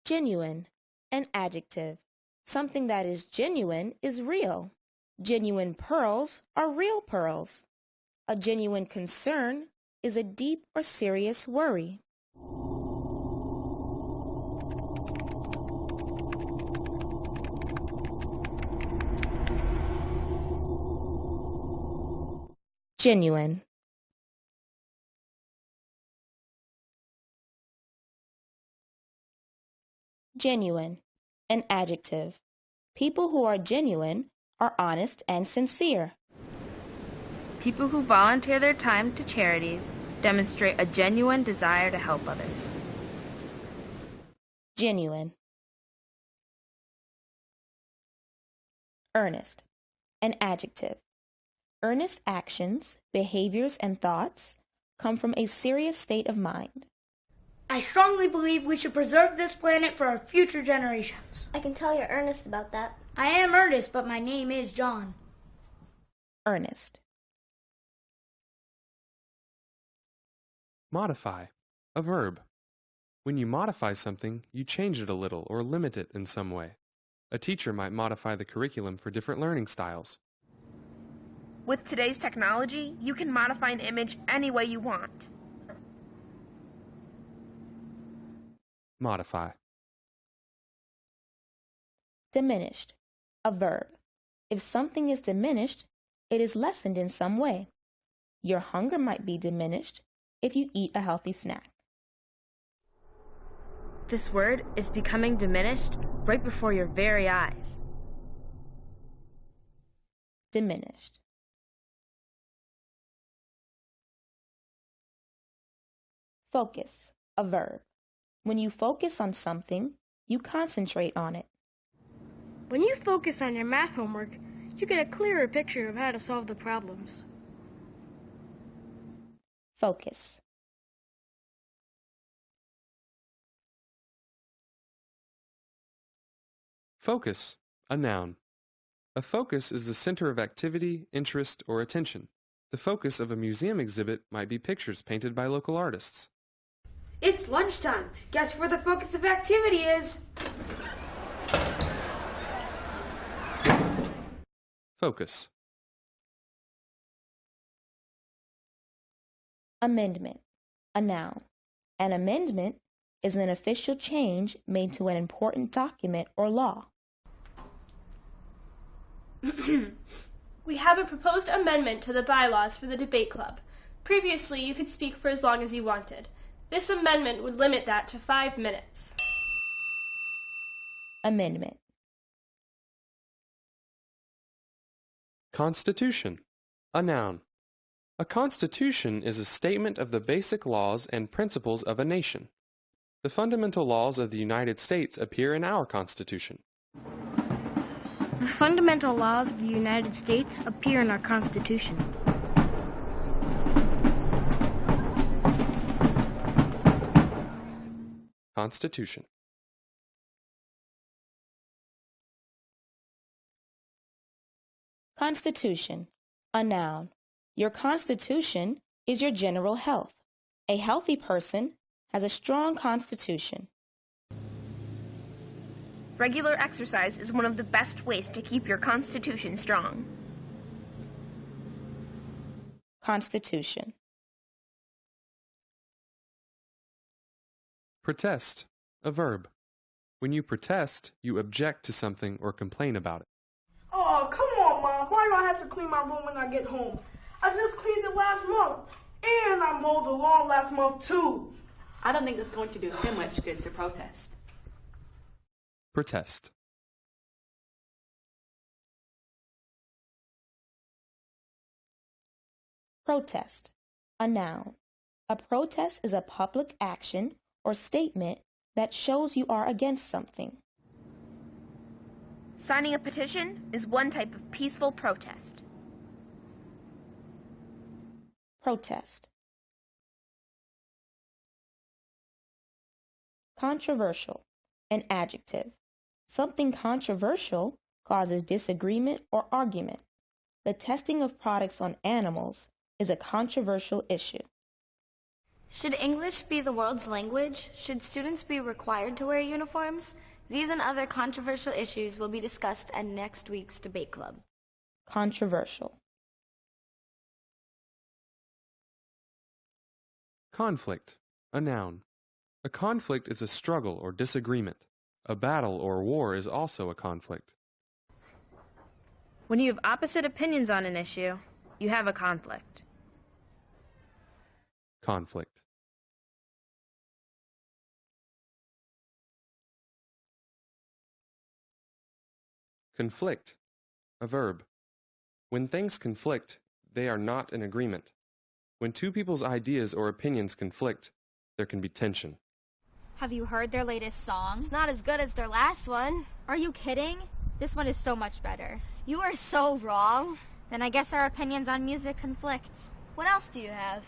Genuine, an adjective. Something that is genuine is real. Genuine pearls are real pearls. A genuine concern is a deep or serious worry. Genuine. Genuine, an adjective. People who are genuine are honest and sincere. People who volunteer their time to charities demonstrate a genuine desire to help others. Genuine. Earnest, an adjective. Earnest actions, behaviors, and thoughts come from a serious state of mind. I strongly believe we should preserve this planet for our future generations. I can tell you're earnest about that. I am earnest, but my name is John. Earnest. Modify, a verb. When you modify something, you change it a little or limit it in some way. A teacher might modify the curriculum for different learning styles. With today's technology, you can modify an image any way you want. Modify. Diminished, a verb. If something is diminished, it is lessened in some way. Your hunger might be diminished if you eat a healthy snack. This word is becoming diminished right before your very eyes. Diminished. Focus, a verb. When you focus on something, you concentrate on it. When you focus on your math homework, you get a clearer picture of how to solve the problems. Focus. Focus, a noun. A focus is the center of activity, interest, or attention. The focus of a museum exhibit might be pictures painted by local artists. It's lunchtime. Guess where the focus of activity is? Focus. Amendment, a noun. An amendment is an official change made to an important document or law. We have a proposed amendment to the bylaws for the debate club. Previously, you could speak for as long as you wanted. This amendment would limit that to 5 minutes. Amendment. Constitution, a noun. A constitution is a statement of the basic laws and principles of a nation. The fundamental laws of the United States appear in our Constitution. The fundamental laws of the United States appear in our Constitution. Constitution. Constitution, a noun. Your constitution is your general health. A healthy person has a strong constitution. Regular exercise is one of the best ways to keep your constitution strong. Constitution. Protest, a verb. When you protest, you object to something or complain about it. Oh, come on, Mom. Why do I have to clean my room when I get home? I just cleaned it last month. And I mowed the lawn last month, too. I don't think it's going to do him much good to protest. Protest. Protest, a noun. A protest is a public action or statement that shows you are against something. Signing a petition is one type of peaceful protest. Protest. Controversial, an adjective. Something controversial causes disagreement or argument. The testing of products on animals is a controversial issue. Should English be the world's language? Should students be required to wear uniforms? These and other controversial issues will be discussed at next week's debate club. Controversial. Conflict. A noun. A conflict is a struggle or disagreement. A battle or war is also a conflict. When you have opposite opinions on an issue, you have a conflict. Conflict. Conflict. A verb. When things conflict, they are not in agreement. When two people's ideas or opinions conflict, there can be tension. Have you heard their latest song? It's not as good as their last one. Are you kidding? This one is so much better. You are so wrong. Then I guess our opinions on music conflict. What else do you have?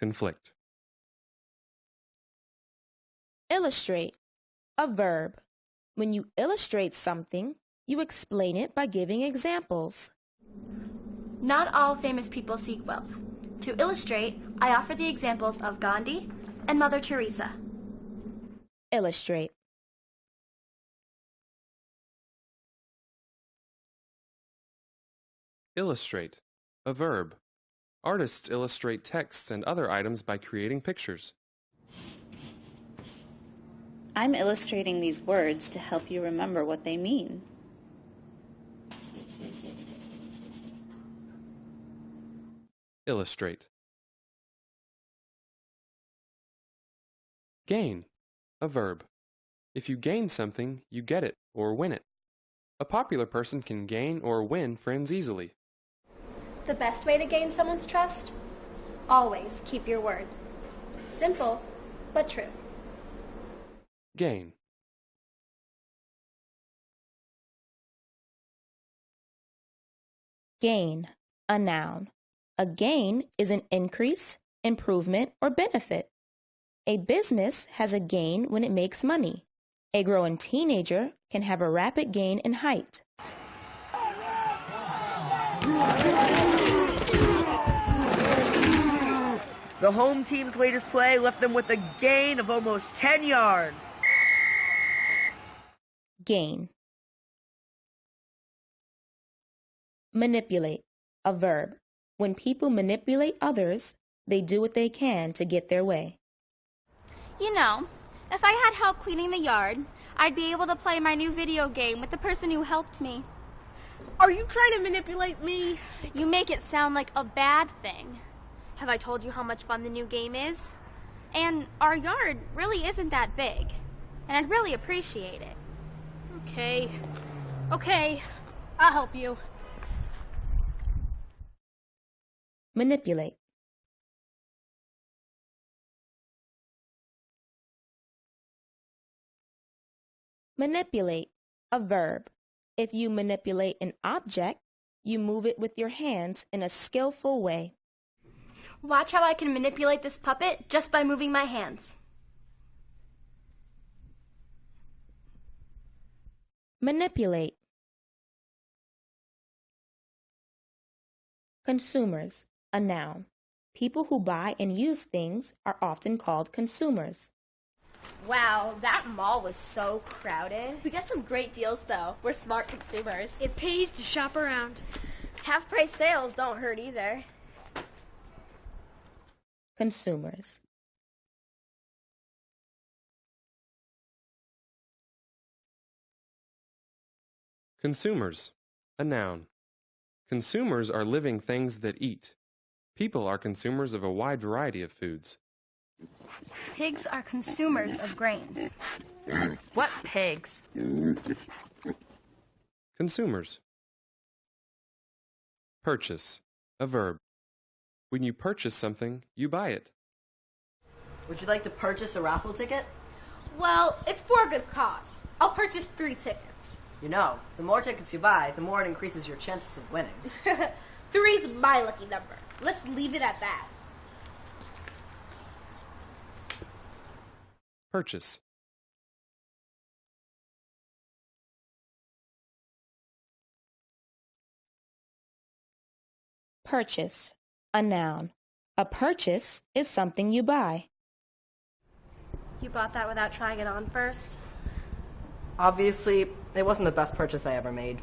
Conflict. Illustrate. A verb. When you illustrate something, you explain it by giving examples. Not all famous people seek wealth. To illustrate, I offer the examples of Gandhi and Mother Teresa. Illustrate. Illustrate. A verb. Artists illustrate texts and other items by creating pictures. I'm illustrating these words to help you remember what they mean. Illustrate. Gain. A verb. If you gain something, you get it or win it. A popular person can gain or win friends easily. The best way to gain someone's trust? Always keep your word. Simple, but true. Gain. Gain. A noun. A gain is an increase, improvement, or benefit. A business has a gain when it makes money. A growing teenager can have a rapid gain in height. The home team's latest play left them with a gain of almost 10 yards. Gain. Manipulate. A verb. When people manipulate others, they do what they can to get their way. You know, if I had help cleaning the yard, I'd be able to play my new video game with the person who helped me. Are you trying to manipulate me? You make it sound like a bad thing. Have I told you how much fun the new game is? And our yard really isn't that big, and I'd really appreciate it. Okay, I'll help you. Manipulate. Manipulate. A verb. If you manipulate an object, you move it with your hands in a skillful way. Watch how I can manipulate this puppet just by moving my hands. Manipulate. Consumers. A noun. People who buy and use things are often called consumers. Wow, that mall was so crowded. We got some great deals, though. We're smart consumers. It pays to shop around. Half-price sales don't hurt either. Consumers. Consumers. A noun. Consumers are living things that eat. People are consumers of a wide variety of foods. Pigs are consumers of grains. What pigs? Consumers. Purchase. A verb. When you purchase something, you buy it. Would you like to purchase a raffle ticket? Well, it's for a good cause. I'll purchase 3 tickets. You know, the more tickets you buy, the more it increases your chances of winning. 3's my lucky number. Let's leave it at that. Purchase. Purchase. A noun. A purchase is something you buy. You bought that without trying it on first? Obviously, it wasn't the best purchase I ever made.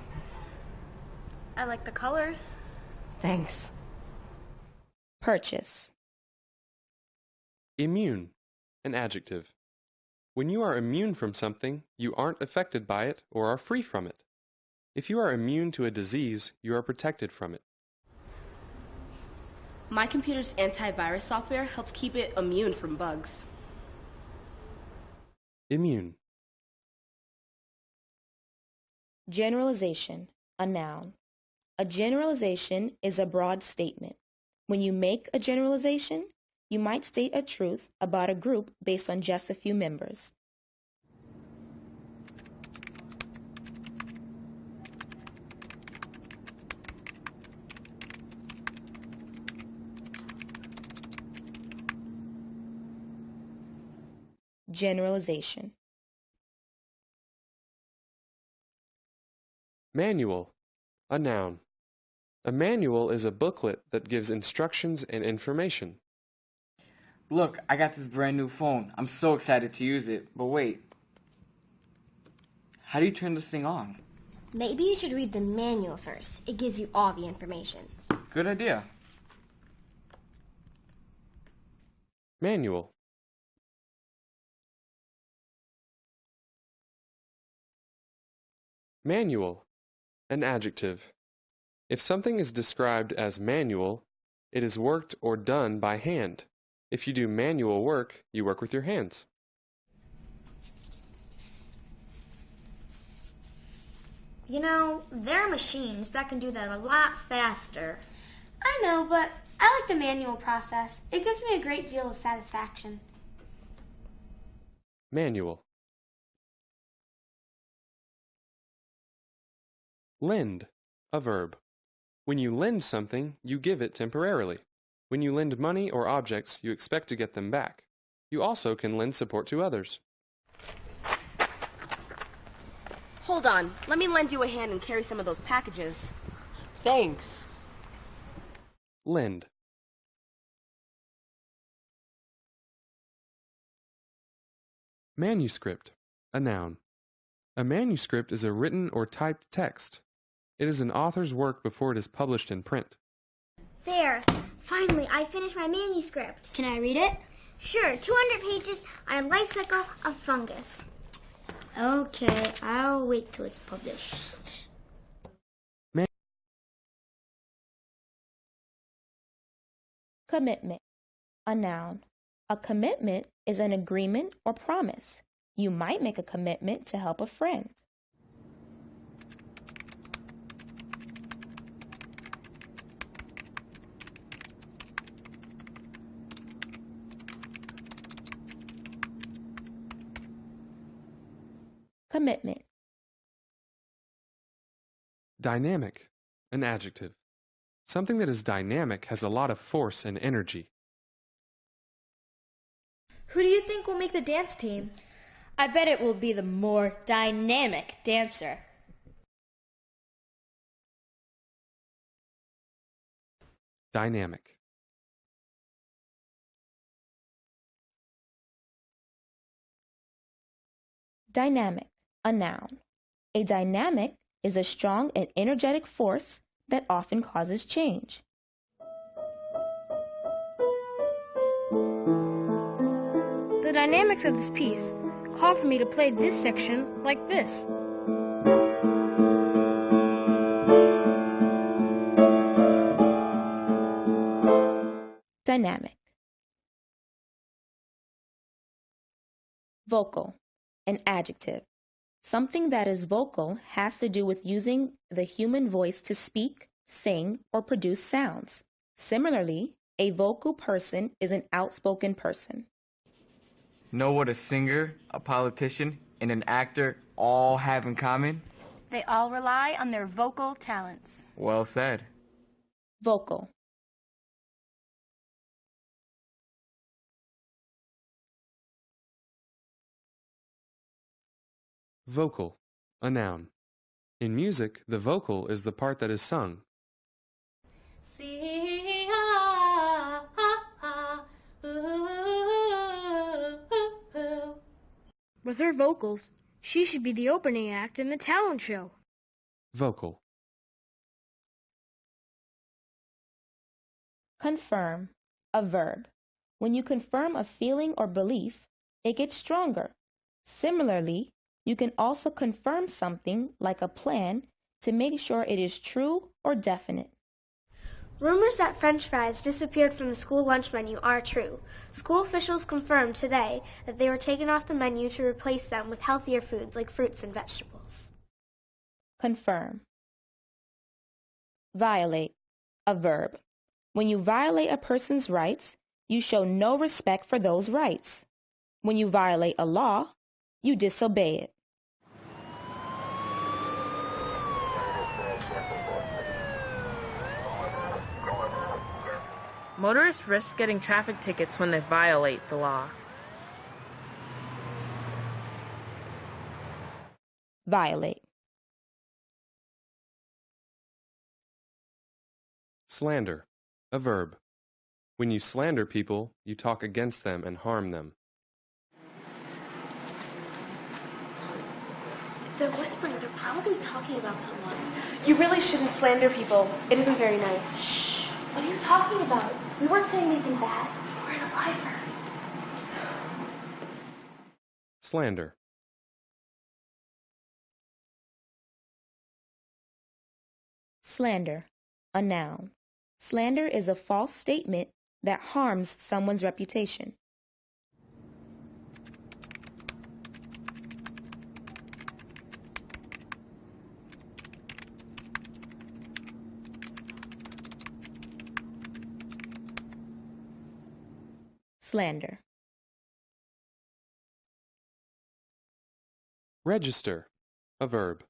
I like the colors. Thanks. Purchase. Immune, an adjective. When you are immune from something, you aren't affected by it or are free from it. If you are immune to a disease, you are protected from it. My computer's antivirus software helps keep it immune from bugs. Immune. Generalization, a noun. A generalization is a broad statement. When you make a generalization, you might state a truth about a group based on just a few members. Generalization. Manual, a noun. A manual is a booklet that gives instructions and information. Look, I got this brand new phone. I'm so excited to use it. But wait, how do you turn this thing on? Maybe you should read the manual first. It gives you all the information. Good idea. Manual. Manual, an adjective. If something is described as manual, it is worked or done by hand. If you do manual work, you work with your hands. You know, there are machines that can do that a lot faster. I know, but I like the manual process. It gives me a great deal of satisfaction. Manual. Lend, a verb. When you lend something, you give it temporarily. When you lend money or objects, you expect to get them back. You also can lend support to others. Hold on. Let me lend you a hand and carry some of those packages. Thanks. Lend. Manuscript, a noun. A manuscript is a written or typed text. It is an author's work before it is published in print. There. Finally, I finished my manuscript. Can I read it? Sure. 200 pages on life cycle of fungus. Okay, I'll wait till it's published. Commitment, a noun. A commitment is an agreement or promise. You might make a commitment to help a friend. Commitment. Dynamic, an adjective. Something that is dynamic has a lot of force and energy. Who do you think will make the dance team? I bet it will be the more dynamic dancer. Dynamic. Dynamic, a noun. A dynamic is a strong and energetic force that often causes change. The dynamics of this piece call for me to play this section like this. Dynamic. Vocal, an adjective. Something that is vocal has to do with using the human voice to speak, sing, or produce sounds. Similarly, a vocal person is an outspoken person. Know what a singer, a politician, and an actor all have in common? They all rely on their vocal talents. Well said. Vocal. Vocal, a noun. In music, the vocal is the part that is sung. See, ah, ah, With her vocals, she should be the opening act in the talent show. Vocal. Confirm, a verb. When you confirm a feeling or belief, it gets stronger. Similarly, you can also confirm something like a plan to make sure it is true or definite. Rumors that French fries disappeared from the school lunch menu are true. School officials confirmed today that they were taken off the menu to replace them with healthier foods like fruits and vegetables. Confirm. Violate, a verb. When you violate a person's rights, you show no respect for those rights. When you violate a law, you disobey it. Motorists risk getting traffic tickets when they violate the law. Violate. Slander, a verb. When you slander people, you talk against them and harm them. If they're whispering, they're probably talking about someone. You really shouldn't slander people. It isn't very nice. Shh. What are you talking about? We weren't saying anything bad. We're in a library. Slander. Slander, a noun. Slander is a false statement that harms someone's reputation. Slander. Register, a verb.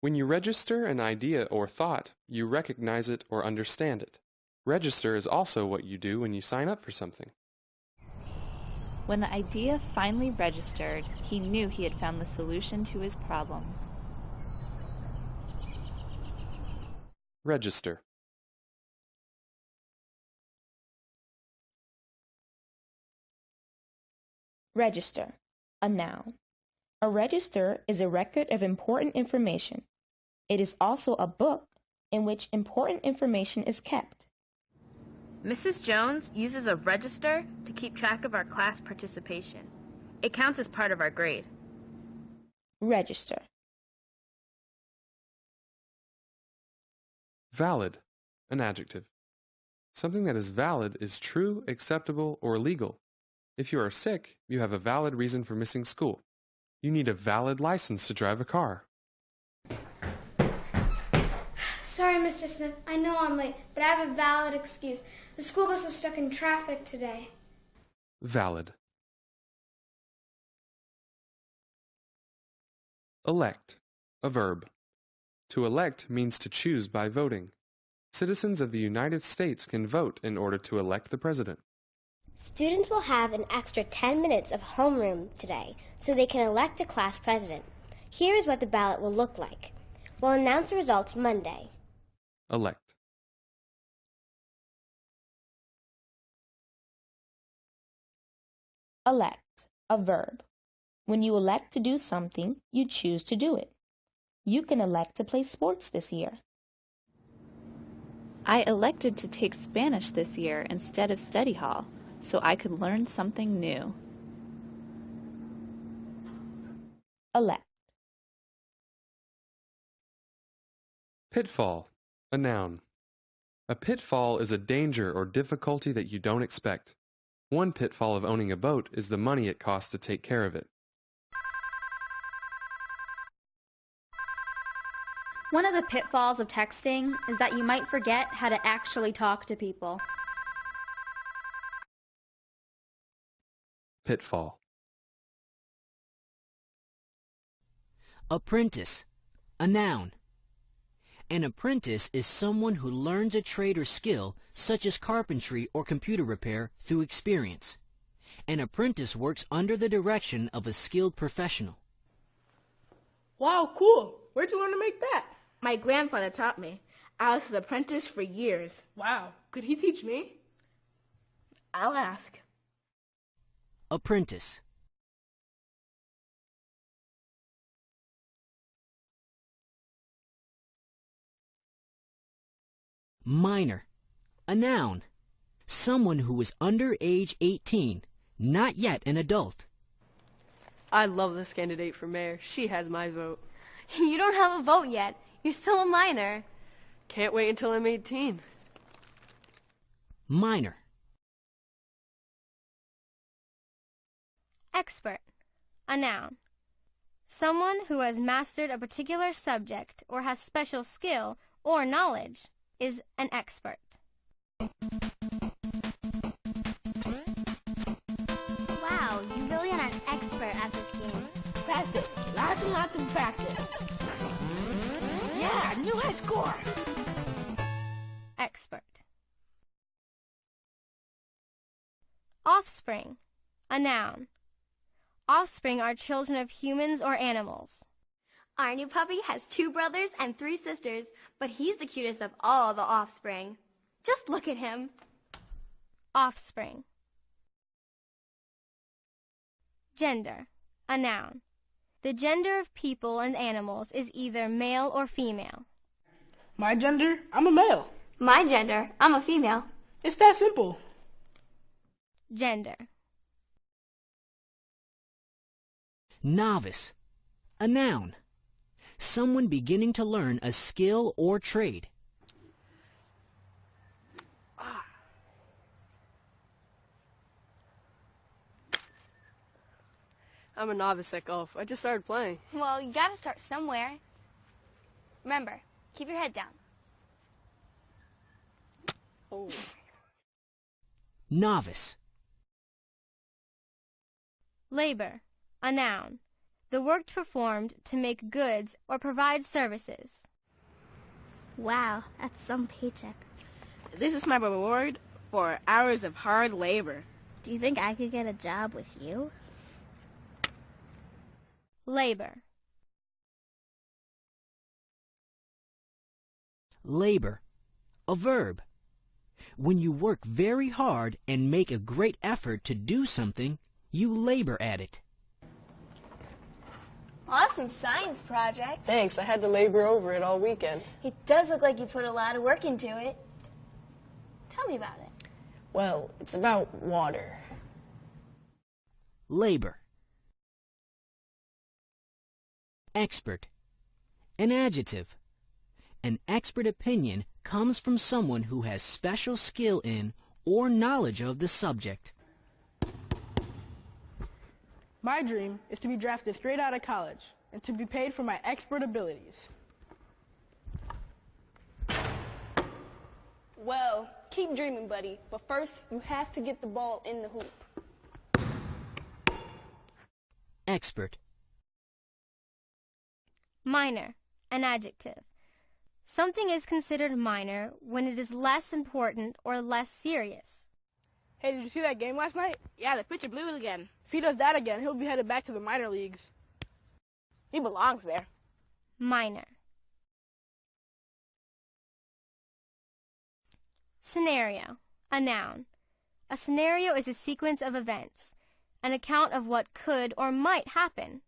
When you register an idea or thought, you recognize it or understand it. Register is also what you do when you sign up for something. When the idea finally registered, he knew he had found the solution to his problem. Register. Register, a noun. A register is a record of important information. It is also a book in which important information is kept. Mrs. Jones uses a register to keep track of our class participation. It counts as part of our grade. Register. Valid, an adjective. Something that is valid is true, acceptable, or legal. If you are sick, you have a valid reason for missing school. You need a valid license to drive a car. Sorry, Mr. Smith. I know I'm late, but I have a valid excuse. The school bus was stuck in traffic today. Valid. Elect, a verb. To elect means to choose by voting. Citizens of the United States can vote in order to elect the president. Students will have an extra 10 minutes of homeroom today so they can elect a class president. Here is what the ballot will look like. We'll announce the results Monday. Elect. Elect, a verb. When you elect to do something, you choose to do it. You can elect to play sports this year. I elected to take Spanish this year instead of study hall, so I could learn something new. Elect. Pitfall, a noun. A pitfall is a danger or difficulty that you don't expect. One pitfall of owning a boat is the money it costs to take care of it. One of the pitfalls of texting is that you might forget how to actually talk to people. Pitfall. Apprentice, a noun. An apprentice is someone who learns a trade or skill, such as carpentry or computer repair, through experience. An apprentice works under the direction of a skilled professional. Wow, cool. Where'd you learn to make that? My grandfather taught me. I was his apprentice for years. Wow. Could he teach me? I'll ask. Apprentice. Minor. A noun. Someone who is under age 18, not yet an adult. I love this candidate for mayor. She has my vote. You don't have a vote yet. You're still a minor. Can't wait until I'm 18. Minor. Expert. A noun. Someone who has mastered a particular subject or has special skill or knowledge is an expert. Wow, you really are an expert at this game. Practice. Lots and lots of practice. Yeah, new high score. Expert. Offspring. A noun. Offspring are children of humans or animals. Our new puppy has 2 brothers and 3 sisters, but he's the cutest of all the offspring. Just look at him. Offspring. Gender. A noun. The gender of people and animals is either male or female. My gender? I'm a male. My gender? I'm a female. It's that simple. Gender. Novice. A noun. Someone beginning to learn a skill or trade. I'm a novice at golf. I just started playing. Well, you gotta start somewhere. Remember, keep your head down. Oh. Novice. Labor. A noun. The work performed to make goods or provide services. Wow, that's some paycheck. This is my reward for hours of hard labor. Do you think I could get a job with you? Labor. Labor. A verb. When you work very hard and make a great effort to do something, you labor at it. Awesome science project. Thanks, I had to labor over it all weekend. It does look like you put a lot of work into it. Tell me about it. Well, it's about water. Labor. Expert. An adjective. An expert opinion comes from someone who has special skill in or knowledge of the subject. My dream is to be drafted straight out of college and to be paid for my expert abilities. Well, keep dreaming, buddy. But first, you have to get the ball in the hoop. Expert. Minor. An adjective. Something is considered minor when it is less important or less serious. Hey, did you see that game last night? Yeah, the pitcher blew it again. If he does that again, he'll be headed back to the minor leagues. He belongs there. Minor. Scenario. A noun. A scenario is a sequence of events, an account of what could or might happen.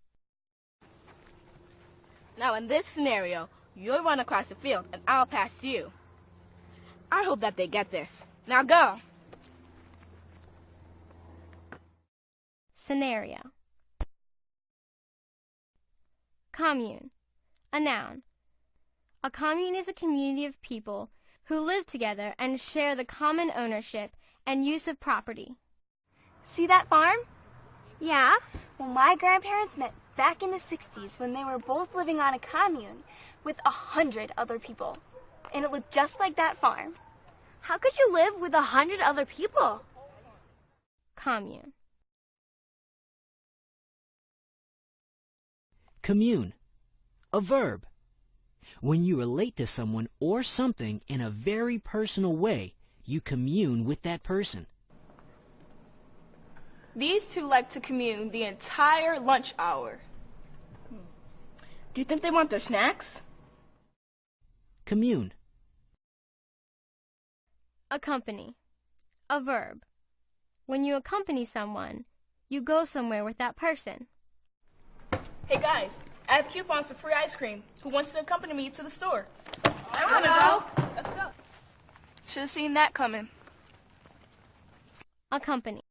Now, in this scenario, you'll run across the field and I'll pass you. I hope that they get this. Now go. Scenario. Commune. A noun. A commune is a community of people who live together and share the common ownership and use of property. See that farm? Yeah. Well, my grandparents met back in the 60s when they were both living on a commune with 100 other people. And it looked just like that farm. How could you live with 100 other people? Commune. Commune. A verb. When you relate to someone or something in a very personal way, you commune with that person. These two like to commune the entire lunch hour. Do you think they want their snacks? Commune. Accompany. A verb. When you accompany someone, you go somewhere with that person. Hey guys, I have coupons for free ice cream. Who wants to accompany me to the store? I want to go. Let's go. Should have seen that coming. A company.